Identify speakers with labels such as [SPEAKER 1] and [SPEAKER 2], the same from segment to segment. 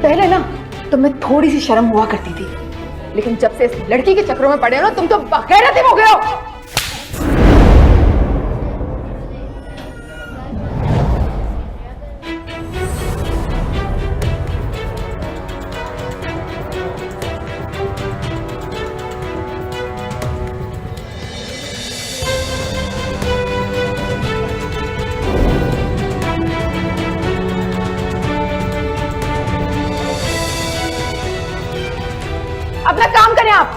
[SPEAKER 1] पहले ना तुम्हें थोड़ी सी शर्म हुआ करती थी, लेकिन जब से इस लड़की के चक्करों में पड़े हो ना, तुम तो बगैरती हो गए हो। अपना काम करें आप।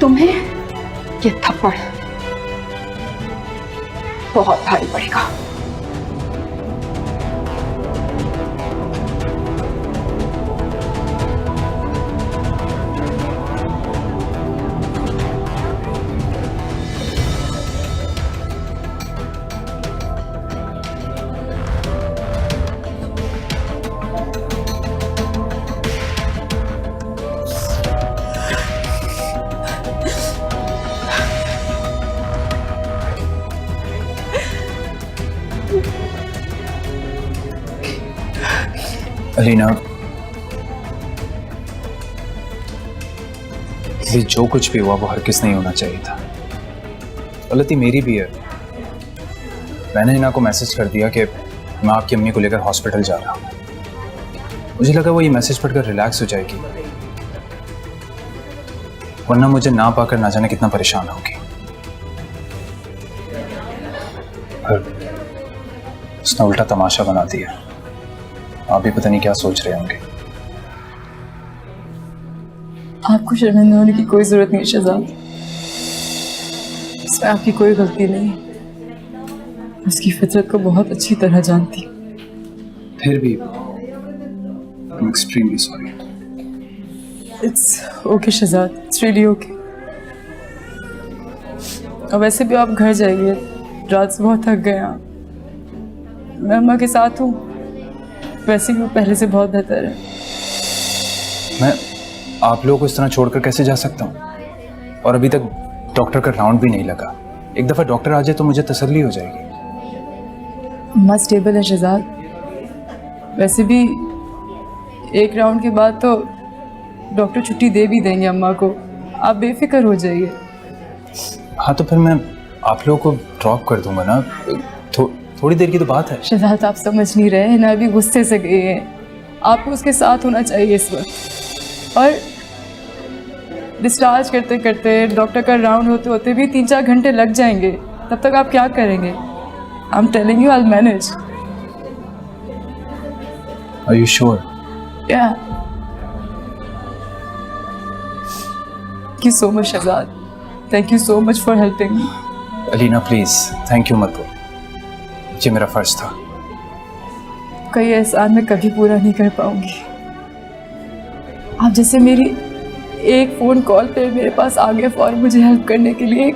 [SPEAKER 1] तुम्हें ये थप्पड़ बहुत भारी पड़ेगा।
[SPEAKER 2] अलीना, ये जो कुछ भी हुआ वो हरगिज़ नहीं होना चाहिए था। गलती मेरी भी है। मैंने हिना को मैसेज कर दिया कि मैं आपकी अम्मी को लेकर हॉस्पिटल जा रहा हूँ। मुझे लगा वो ये मैसेज पढ़कर रिलैक्स हो जाएगी, वरना मुझे ना पाकर ना जाने कितना परेशान होगी। उसने उल्टा तमाशा बना दिया। आप भी पता नहीं क्या सोच रहे होंगे।
[SPEAKER 3] आपको शर्मिंदा होने की कोई जरूरत नहीं शहजाद, इसमें आपकी कोई गलती नहीं। उसकी फितरत को बहुत अच्छी तरह जानती।
[SPEAKER 2] फिर भी I'm extremely sorry.
[SPEAKER 3] It's okay Shahzad, it's really okay. और वैसे भी आप घर जाइए, रात से बहुत थक गए आप। मैं अम्मा के साथ हूँ, वैसे भी वो पहले से बहुत बेहतर है।
[SPEAKER 2] मैं आप लोगों को इस तरह छोड़कर कैसे जा सकता हूँ? और अभी तक डॉक्टर का राउंड भी नहीं लगा। एक दफ़ा डॉक्टर आ जाए तो मुझे तसल्ली हो जाएगी।
[SPEAKER 3] अम्मा स्टेबल है शहजाद। वैसे भी एक राउंड के बाद तो डॉक्टर छुट्टी दे भी देंगे अम्मा को, आप बेफिक्र हो जाइए।
[SPEAKER 2] हाँ तो फिर मैं आप लोगों को ड्रॉप कर दूंगा ना। थोड़ी देर की तो बात है।
[SPEAKER 3] शहजाद आप समझ नहीं रहे हैं ना, अभी गुस्से से गए हैं। आपको उसके साथ होना चाहिए इस वक्त। और डिस्चार्ज करते करते डॉक्टर का राउंड होते होते भी 3-4 घंटे लग जाएंगे। तब तक आप क्या करेंगे? I am telling you, I will manage.
[SPEAKER 2] Are you sure?
[SPEAKER 3] Yeah. Thank you so much Shahzad, thank you so much for helping me.
[SPEAKER 2] Alina please thank you मत बोल, ये मेरा फर्ज था।
[SPEAKER 3] कई एहसान मैं कभी पूरा नहीं कर पाऊंगी। आप जैसे मेरी एक फ़ोन कॉल पे मेरे पास आ गए और मुझे हेल्प करने के लिए,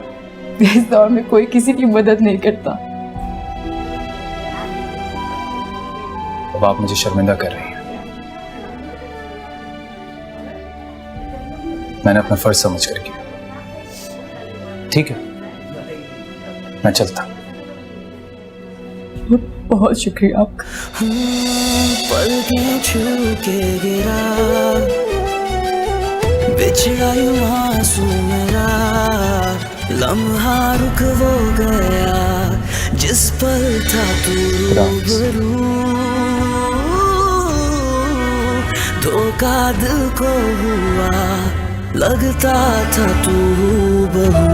[SPEAKER 3] इस दौर में कोई किसी की मदद नहीं करता।
[SPEAKER 2] अब आप मुझे शर्मिंदा कर रही हैं। मैंने अपना फर्ज समझ कर किया। ठीक है, मैं चलता।
[SPEAKER 3] बहुत शुक्रिया आपका।
[SPEAKER 4] पलकें छू के गिरा बिछड़ा यूं आंसू मेरा, लम्हा रुक वो गया जिस पल था तू रूबरू। धोखा दिल को हुआ, लगता था तू बहू।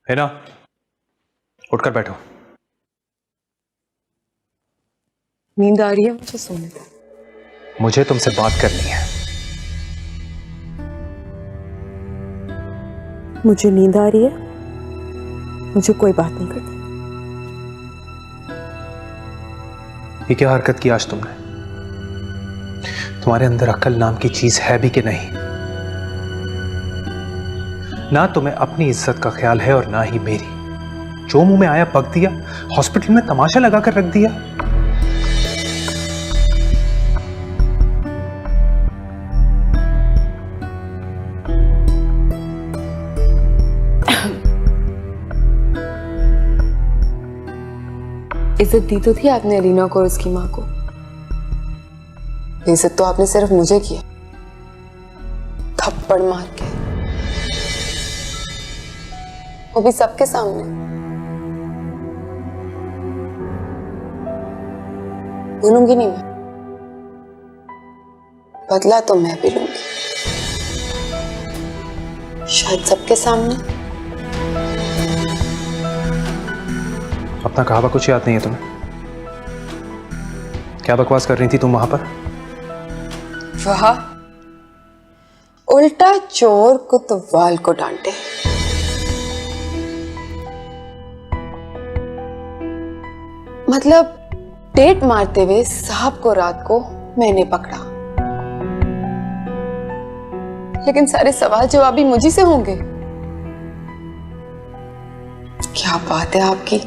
[SPEAKER 2] है ना, उठकर बैठो।
[SPEAKER 5] नींद आ रही है मुझे, सोने दो।
[SPEAKER 2] मुझे तुमसे बात करनी है।
[SPEAKER 5] मुझे नींद आ रही है, मुझे कोई बात नहीं करनी।
[SPEAKER 2] ये क्या हरकत की आज तुमने?
[SPEAKER 6] तुम्हारे अंदर अक्ल नाम की चीज है भी कि नहीं? ना तुम्हें अपनी इज्जत का ख्याल है और ना ही मेरी। जो मुंह में आया पक दिया, हॉस्पिटल में तमाशा लगा कर रख दिया।
[SPEAKER 7] इज्जत दी तो थी आपने रीना को और उसकी माँ को। इज्जत तो आपने सिर्फ मुझे किया, थप्पड़ मार के, वो भी सबके सामने। भूलूंगी नहीं मैं, बदला तो मैं भी लूंगी, शायद सबके सामने।
[SPEAKER 6] अपना कहावा कुछ याद नहीं है तुम्हें? क्या बकवास कर रही थी तुम वहां पर?
[SPEAKER 7] वाह, उल्टा चोर कुतवाल को डांटे। मतलब डेट मारते हुए साहब को रात को मैंने पकड़ा, लेकिन सारे सवाल जवाब भी मुझी से होंगे। क्या बात है आपकी,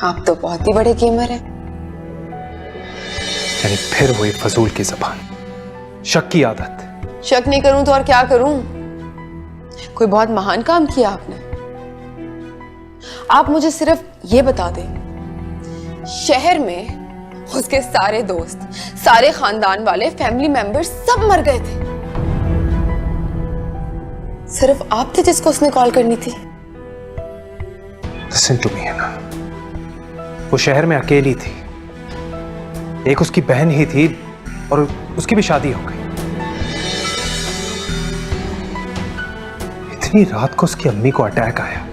[SPEAKER 7] आप तो बहुत ही बड़े गेमर हैं।
[SPEAKER 6] यानी फिर वही फजूल की जबान, शक की आदत।
[SPEAKER 7] शक नहीं करूं तो और क्या करूं? कोई बहुत महान काम किया आपने। आप मुझे सिर्फ ये बता दें, शहर में उसके सारे दोस्त, सारे खानदान वाले, फैमिली मेंबर्स सब मर गए थे, सिर्फ आप थे जिसको उसने कॉल करनी थी।
[SPEAKER 6] Listen to me, है ना, वो शहर में अकेली थी, एक उसकी बहन ही थी और उसकी भी शादी हो गई। इतनी रात को उसकी अम्मी को अटैक आया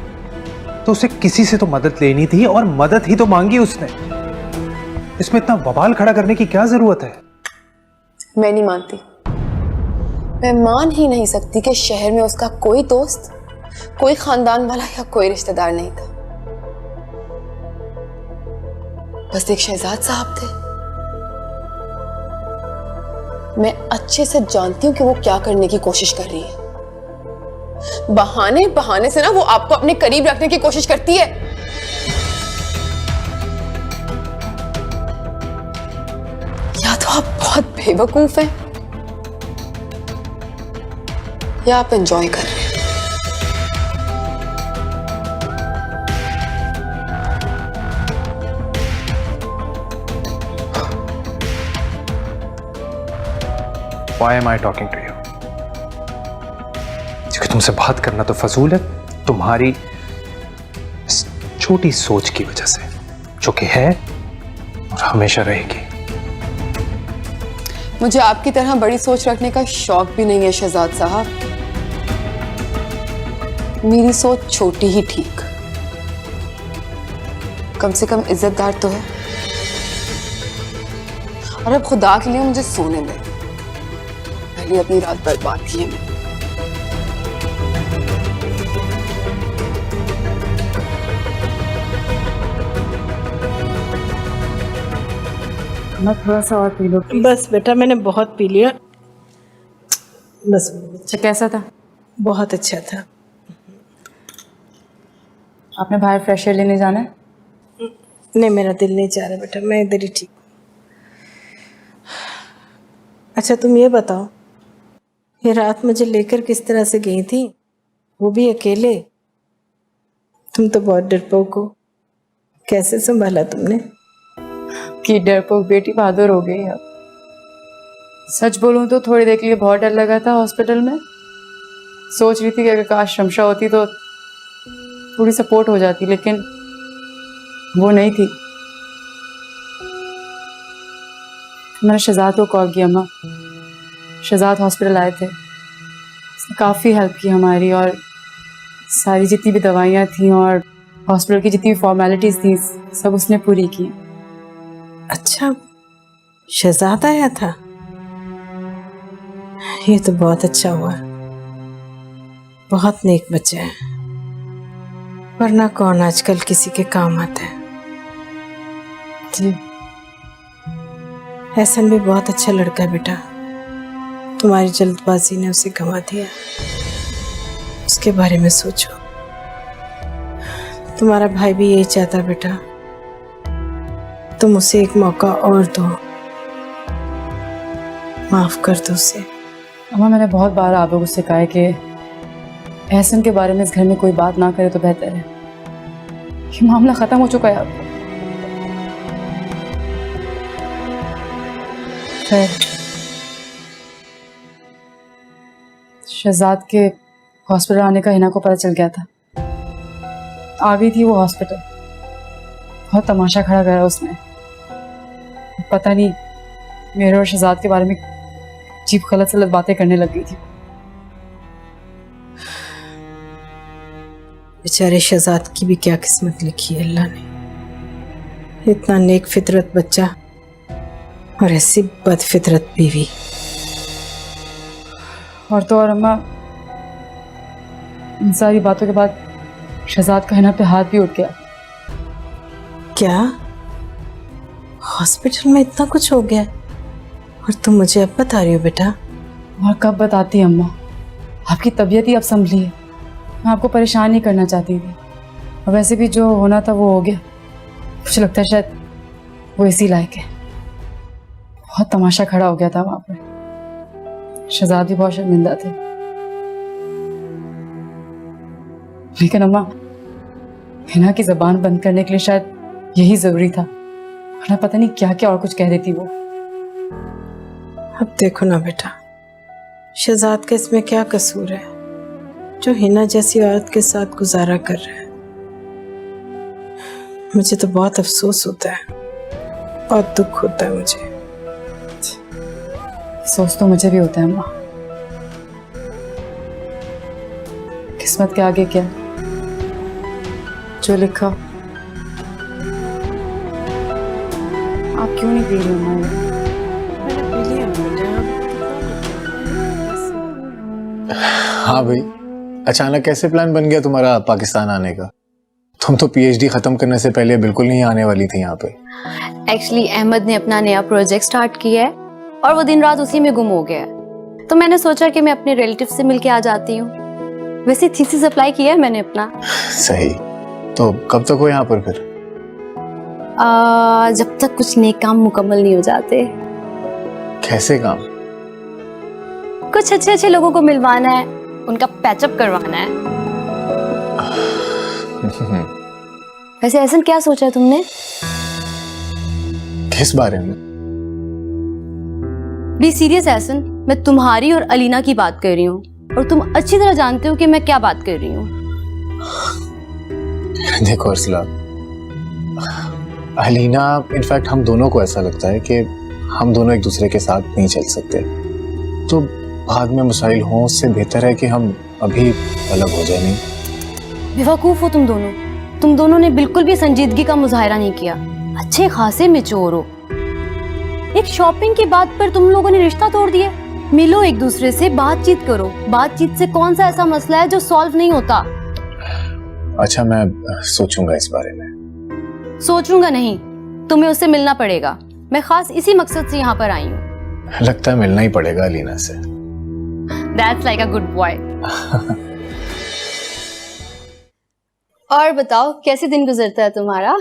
[SPEAKER 6] तो उसे किसी से तो मदद लेनी थी, और मदद ही तो मांगी उसने। इसमें इतना बवाल खड़ा करने की क्या जरूरत है?
[SPEAKER 7] मैं नहीं मानती, मैं मान ही नहीं सकती कि शहर में उसका कोई दोस्त, कोई खानदान वाला या कोई रिश्तेदार नहीं था। बस एक शहजाद साहब थे। मैं अच्छे से जानती हूं कि वो क्या करने की कोशिश कर रही है। बहाने बहाने से ना वो आपको अपने करीब रखने की कोशिश करती है। या तो आप बहुत बेवकूफ हैं, या आप एंजॉय कर रहे हैं।
[SPEAKER 6] Why am I talking to you? क्योंकि तुमसे बात करना तो फजूल है, तुम्हारी इस छोटी सोच की वजह से, जो कि है और हमेशा रहेगी।
[SPEAKER 7] मुझे आपकी तरह बड़ी सोच रखने का शौक भी नहीं है शहजाद साहब। मेरी सोच छोटी ही ठीक, कम से कम इज्जतदार तो है। और अब खुदा के लिए मुझे सोने दें, पहले अपनी रात बर्बाद की है मैंने।
[SPEAKER 3] मैं थोड़ा सा और पी लो प्लीज।
[SPEAKER 8] बस बेटा, मैंने बहुत पी लिया, बस।
[SPEAKER 3] अच्छा, कैसा था?
[SPEAKER 8] बहुत अच्छा था।
[SPEAKER 3] आपने बाहर फ्रेश एयर लेने जाना है?
[SPEAKER 8] नहीं, मेरा दिल नहीं चाह रहा बेटा, मैं इधर ही ठीक। अच्छा तुम ये बताओ, ये रात मुझे लेकर किस तरह से गई थी, वो भी अकेले? तुम तो बहुत डरपोक हो, कैसे संभाला तुमने?
[SPEAKER 3] कि डरपोक बेटी बहादुर हो गई अब। सच बोलूं तो थोड़ी देर के लिए बहुत डर लगा था हॉस्पिटल में। सोच रही थी कि अगर काश शमशा होती तो थोड़ी सपोर्ट हो जाती, लेकिन वो नहीं थी। मैंने शहजाद को कॉल किया। माँ, शहजाद हॉस्पिटल आए थे, उसने काफ़ी हेल्प की हमारी, और सारी जितनी भी दवाइयाँ थी और हॉस्पिटल की जितनी भी फॉर्मेलिटीज़ थी सब उसने पूरी की।
[SPEAKER 8] अच्छा, शहजाद आया था? ये तो बहुत अच्छा हुआ, बहुत नेक बच्चा है, वरना कौन आजकल किसी के काम आता है।
[SPEAKER 3] जी,
[SPEAKER 8] एहसन भी बहुत अच्छा लड़का है बेटा, तुम्हारी जल्दबाजी ने उसे गंवा दिया। उसके बारे में सोचो। तुम्हारा भाई भी यही चाहता बेटा, तुम उसे एक मौका और दो, माफ कर दो उसे।
[SPEAKER 3] अम्मा, मैंने बहुत बार आप लोगों से कहा है कि एहसन के बारे में इस घर में कोई बात ना करे तो बेहतर है। ये मामला खत्म हो चुका है अब। खैर, शहजाद के हॉस्पिटल आने का हिना को पता चल गया था। आ गई थी वो हॉस्पिटल, बहुत तमाशा खड़ा करा उसने। पता नहीं मेरे और शहजाद के बारे में अजीब गलत सलत बातें करने लग गई थी।
[SPEAKER 8] बेचारे शहजाद की भी क्या किस्मत लिखी है अल्लाह ने। इतना नेक फितरत बच्चा और ऐसी बदफितरत बीवी।
[SPEAKER 3] और तो और अम्मा, इन सारी बातों के बाद शहजाद का हिना पे हाथ भी उठ गया।
[SPEAKER 8] क्या हॉस्पिटल में इतना कुछ हो गया और तुम मुझे अब बता रही हो बेटा?
[SPEAKER 3] और कब बताती अम्मा, आपकी तबीयत ही अब संभली है। मैं आपको परेशान नहीं करना चाहती थी, और वैसे भी जो होना था वो हो गया। मुझे लगता है शायद वो इसी लायक है। बहुत तमाशा खड़ा हो गया था वहां पर। शहजाद भी बहुत शर्मिंदा थे, लेकिन अम्मा हिना की जबान बंद करने के लिए शायद यही जरूरी था, वरना पता नहीं क्या क्या और कुछ कह देती वो।
[SPEAKER 8] अब देखो ना बेटा, शहजाद का इसमें क्या कसूर है जो हिना जैसी औरत के साथ गुजारा कर रहा है? मुझे तो बहुत अफसोस होता है, बहुत दुख होता है मुझे।
[SPEAKER 3] सोच तो मुझे भी होता है अम्मा, किस्मत के आगे क्या, जो लिखा। आप क्यों नहीं पी रही अम्मा?
[SPEAKER 9] हाँ भाई, अचानक कैसे प्लान बन गया तुम्हारा पाकिस्तान आने का? तुम तो पीएचडी खत्म करने से पहले बिल्कुल नहीं आने वाली थी यहाँ पे।
[SPEAKER 7] एक्चुअली अहमद ने अपना नया प्रोजेक्ट स्टार्ट किया है और वो दिन रात उसी में गुम हो गया है, तो मैंने सोचा कि मैं अपने रिलेटिव से मिलके आ जाती हूँ। वैसे थीसिस अप्लाई किया है मैंने अपना।
[SPEAKER 9] सही, तो कब तक हो यहाँ पर फिर?
[SPEAKER 7] जब तक कुछ नेक काम मुकम्मल नहीं हो जाते।
[SPEAKER 9] कैसे काम?
[SPEAKER 7] कुछ अच्छे अच्छे लोगों को मिलवाना है, उनका पैचअप करवाना है। वैसे एहसन क्या सोचा है तुमने?
[SPEAKER 9] किस बारे में?
[SPEAKER 7] बी सीरियस एहसन, मैं तुम्हारी और अलीना की बात कर रही हूँ, और तुम अच्छी तरह जानते हो कि मैं क्या बात कर रही हूँ।
[SPEAKER 9] देखो अर्सला, अलीना, इनफैक्ट हम दोनों को ऐसा लगता है कि हम दोनों एक दूसरे के साथ नहीं चल सकते, तो बाद में मसाइल हों, उससे बेहतर है कि हम अभी अलग हो जाए। नहीं,
[SPEAKER 7] बेवकूफ हो तुम दोनों ने बिल्कुल भी संजीदगी का मुजाहरा नहीं किया। अच्छे खासे मैच्योर हो। एक शॉपिंग की बात पर तुम लोगों ने रिश्ता तोड़ दिया। मिलो एक दूसरे से, बातचीत करो। बातचीत से कौन सा ऐसा मसला है जो सॉल्व नहीं होता?
[SPEAKER 9] अच्छा, मैं सोचूंगा इस बारे में।
[SPEAKER 7] सोचूंगा नहीं, तुम्हें उससे मिलना पड़ेगा। मैं खास इसी मकसद से यहाँ पर आई हूँ।
[SPEAKER 9] लगता है मिलना ही पड़ेगा अलीना से।
[SPEAKER 7] That's like a good boy. और बताओ, कैसे दिन गुजरता है तुम्हारा?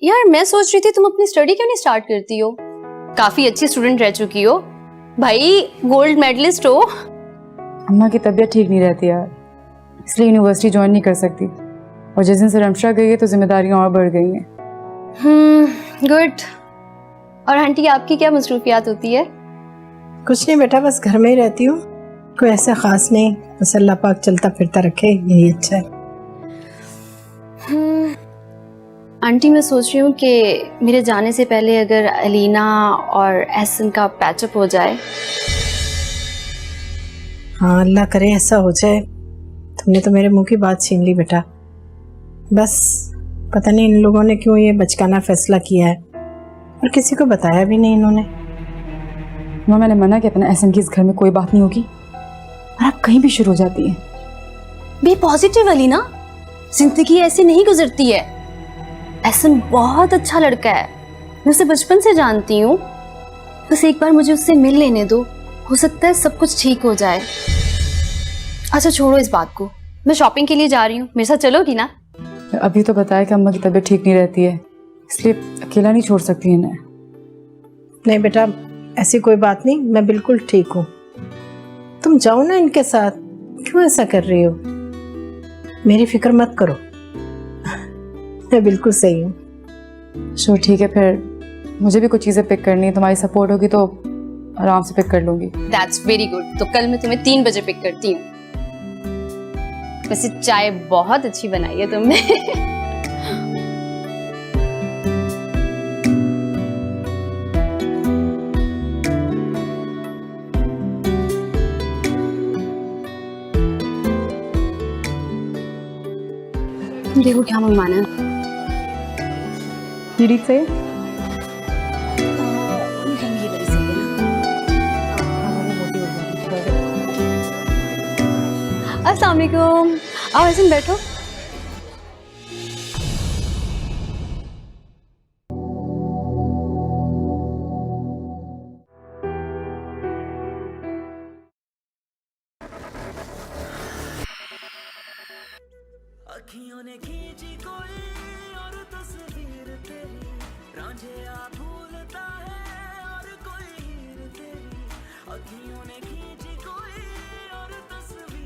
[SPEAKER 7] यार, मैं सोच रही थी तुम अपनी स्टडी क्यों नहीं स्टार्ट करती हो? काफी अच्छी स्टूडेंट रह चुकी हो भाई, गोल्ड मेडलिस्ट हो।
[SPEAKER 3] अम्मा की तबीयत ठीक नहीं रहती यार, इसलिए यूनिवर्सिटी ज्वाइन नहीं कर सकती, और जिस दिन से रमशा गई है तो जिम्मेदारियां और बढ़ गई हैं।
[SPEAKER 7] गुड। और आंटी, आपकी क्या मसरूफियात होती है?
[SPEAKER 8] कुछ नहीं बेटा, बस घर में ही रहती हूँ, कोई ऐसा खास नहीं, बस अल्लाह पाक चलता फिरता रखे, यही अच्छा है।
[SPEAKER 7] आंटी, मैं सोच रही हूँ कि मेरे जाने से पहले अगर अलीना और एहसन का पैचअप हो जाए।
[SPEAKER 8] हाँ, अल्लाह करे ऐसा हो जाए। तुमने तो मेरे मुंह की बात छीन ली बेटा। बस पता नहीं इन लोगों ने क्यों ये बचकाना फैसला किया है, और किसी को बताया भी नहीं इन्होंने।
[SPEAKER 3] माँ, मैंने मना किया अपना एहसन की इस घर में कोई बात नहीं होगी, और आप कहीं भी शुरू हो जाती है।
[SPEAKER 7] बी पॉजिटिव अलीना, जिंदगी ऐसे नहीं गुजरती है। एहसन बहुत अच्छा लड़का है, मैं उसे बचपन से जानती हूँ। बस एक बार मुझे उससे मिल लेने दो, हो सकता है सब कुछ ठीक हो जाए। अच्छा छोड़ो इस बात को, मैं शॉपिंग के लिए जा रही हूँ, मेरे साथ चलोगी ना?
[SPEAKER 3] अभी तो बताया कि अम्मा की तबीयत ठीक नहीं रहती है, इसलिए अकेला नहीं छोड़ सकती इन्हें।
[SPEAKER 8] नहीं बेटा, ऐसी कोई बात नहीं, मैं बिल्कुल ठीक हूँ। तुम जाओ ना इनके साथ, क्यों ऐसा कर रही हो? मेरी फिक्र मत करो, मैं बिल्कुल सही हूँ।
[SPEAKER 3] चलो ठीक है, फिर मुझे भी कुछ चीज़ें पिक करनी है, तुम्हारी सपोर्ट होगी तो आराम से पिक कर लूँगी।
[SPEAKER 7] That's very good. तो कल मैं तुम्हें 3 बजे पिक करती हूँ। वैसे चाय बहुत अच्छी बनाई है तुमने। देखो क्या मंगवाना है।
[SPEAKER 3] ठीक से
[SPEAKER 7] अस्सलाम वालेकुम। आओ ऐसे बैठो।
[SPEAKER 4] अखियों ने खींची कोई और तस्वीर तेरी, रांझिया भूलता है और कोई हीर तेरी। अखियों ने खींची कोई और तस्वीर